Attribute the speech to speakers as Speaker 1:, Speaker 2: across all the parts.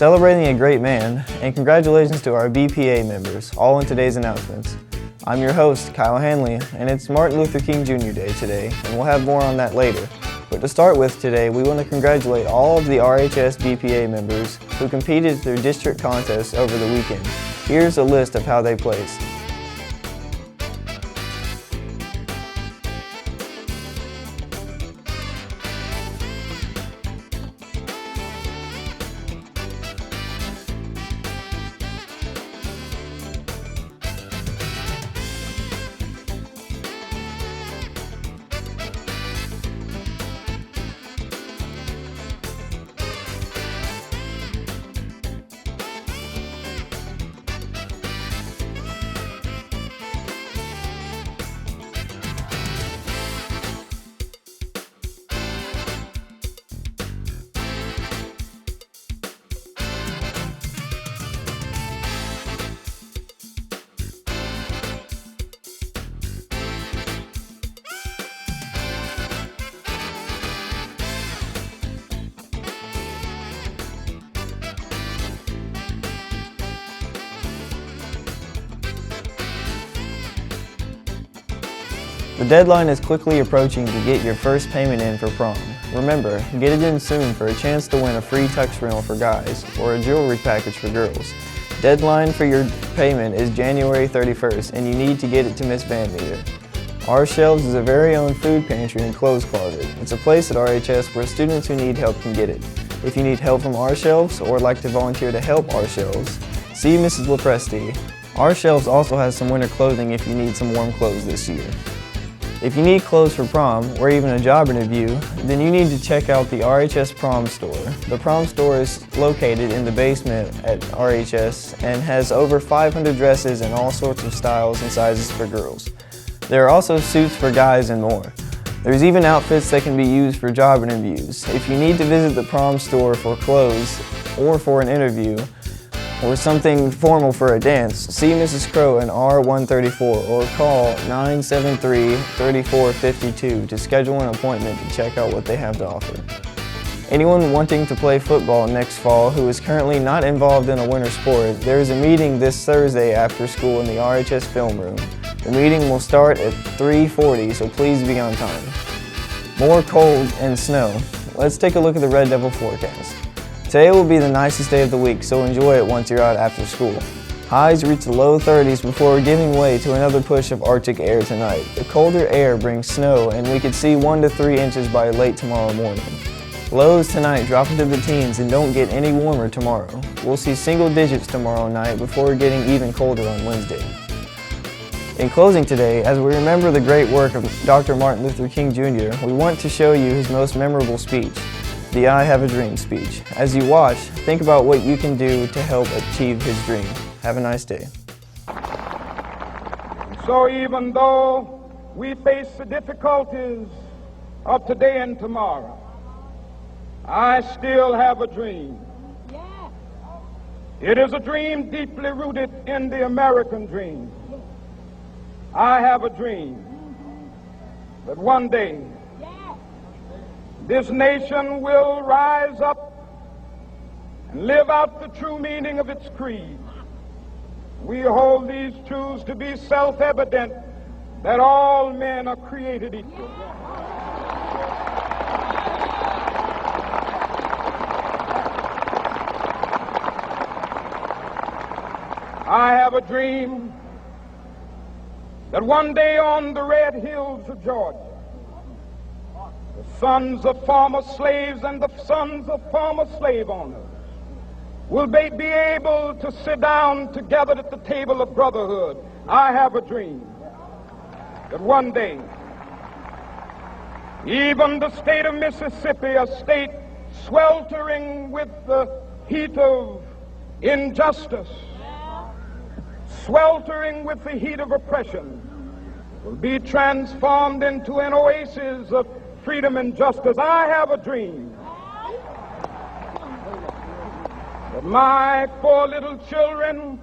Speaker 1: celebrating a great man, and congratulations to our BPA members, all in today's announcements. I'm your host, Kyle Hanley, and it's Martin Luther King Jr. Day today, and we'll have more on that later. But to start with today, we want to congratulate all of the RHS BPA members who competed at their district contests over the weekend. Here's a list of how they placed. The deadline is quickly approaching to get your first payment in for prom. Remember, get it in soon for a chance to win a free tux rental for guys or a jewelry package for girls. Deadline for your payment is January 31st, and you need to get it to Miss Van Meter. Our Shelves is a very own food pantry and clothes closet. It's a place at RHS where students who need help can get it. If you need help from Our Shelves or would like to volunteer to help Our Shelves, see Mrs. LaPresti. Our Shelves also has some winter clothing if you need some warm clothes this year. If you need clothes for prom or even a job interview, then you need to check out the RHS Prom Store. The Prom Store is located in the basement at RHS and has over 500 dresses in all sorts of styles and sizes for girls. There are also suits for guys and more. There's even outfits that can be used for job interviews. If you need to visit the Prom Store for clothes or for an interview, or something formal for a dance, see Mrs. Crow in R134 or call 973-3452 to schedule an appointment to check out what they have to offer. Anyone wanting to play football next fall who is currently not involved in a winter sport, there is a meeting this Thursday after school in the RHS Film Room. The meeting will start at 3:40, so please be on time. More cold and snow. Let's take a look at the Red Devil forecast. Today will be the nicest day of the week, so enjoy it once you're out after school. Highs reach the low 30s before giving way to another push of Arctic air tonight. The colder air brings snow, and we could see 1 to 3 inches by late tomorrow morning. Lows tonight drop into the teens and don't get any warmer tomorrow. We'll see single digits tomorrow night before getting even colder on Wednesday. In closing today, as we remember the great work of Dr. Martin Luther King Jr., we want to show you his most memorable speech, the I Have a Dream speech. As you watch, think about what you can do to help achieve his dream. Have a nice day.
Speaker 2: So even though we face the difficulties of today and tomorrow, I still have a dream. It is a dream deeply rooted in the American dream. I have a dream that one day this nation will rise up and live out the true meaning of its creed. We hold these truths to be self-evident, that all men are created equal. I have a dream that one day on the red hills of Georgia, the sons of former slaves and the sons of former slave owners will be able to sit down together at the table of brotherhood. I have a dream that one day, even the state of Mississippi, a state sweltering with the heat of injustice, sweltering with the heat of oppression, will be transformed into an oasis of freedom and justice. I have a dream that my 4 little children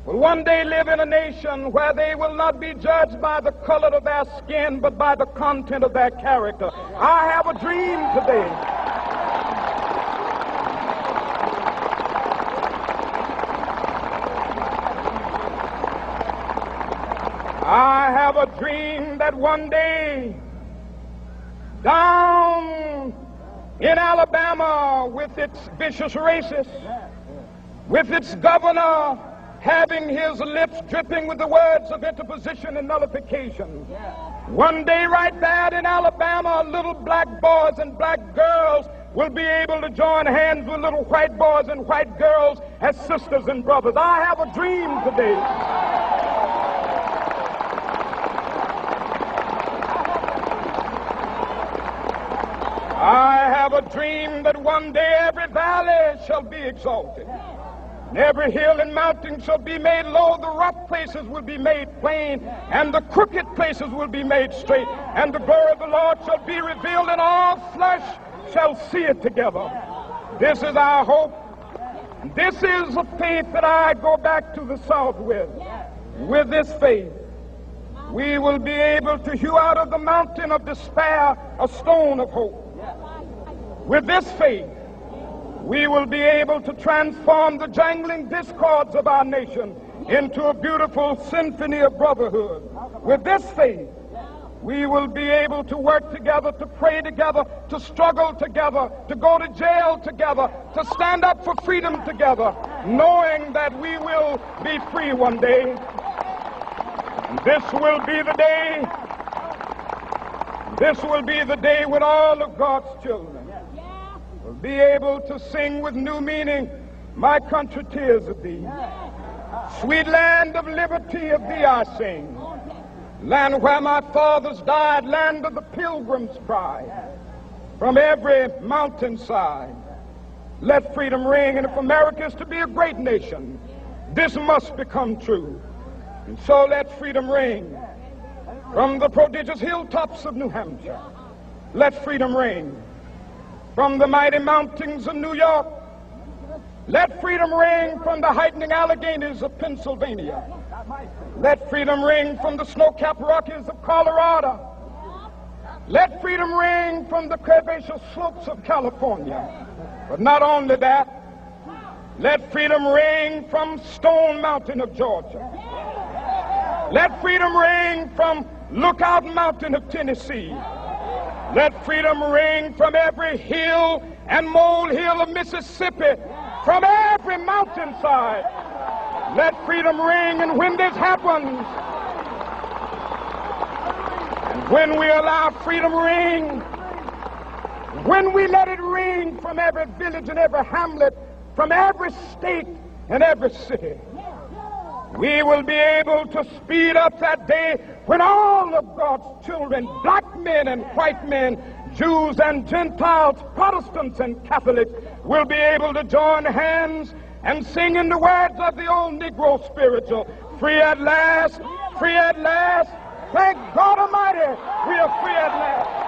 Speaker 2: will one day live in a nation where they will not be judged by the color of their skin, but by the content of their character. I have a dream today have a dream that one day down in Alabama, with its vicious racists, with its governor having his lips dripping with the words of interposition and nullification, one day right there in Alabama, little black boys and black girls will be able to join hands with little white boys and white girls as sisters and brothers. I have a dream today. I have a dream that one day every valley shall be exalted, and every hill and mountain shall be made low. The rough places will be made plain, and the crooked places will be made straight. And the glory of the Lord shall be revealed, and all flesh shall see it together. This is our hope. This is the faith that I go back to the South with. With this faith, we will be able to hew out of the mountain of despair a stone of hope. With this faith, we will be able to transform the jangling discords of our nation into a beautiful symphony of brotherhood. With this faith, we will be able to work together, to pray together, to struggle together, to go to jail together, to stand up for freedom together, knowing that we will be free one day. And this will be the day. This will be the day when all of God's children will be able to sing with new meaning, "My country, tears of thee. Sweet land of liberty, of thee I sing. Land where my fathers died, land of the pilgrim's pride. From every mountainside, let freedom ring. And if America is to be a great nation, this must become true. And so let freedom ring. From the prodigious hilltops of New Hampshire, let freedom ring. From the mighty mountains of New York, let freedom ring. From the heightening Alleghanies of Pennsylvania, let freedom ring. From the snow-capped Rockies of Colorado, let freedom ring. From the curvaceous slopes of California. But not only that, let freedom ring from Stone Mountain of Georgia. Let freedom ring from Lookout Mountain of Tennessee. Let freedom ring from every hill and molehill of Mississippi, from every mountainside. Let freedom ring. And when this happens, and when we allow freedom ring, when we let it ring from every village and every hamlet, from every state and every city, we will be able to speed up that day when all of God's children, black men and white men, Jews and Gentiles, Protestants and Catholics, will be able to join hands and sing in the words of the old Negro spiritual, "Free at last, free at last. Thank God Almighty, we are free at last."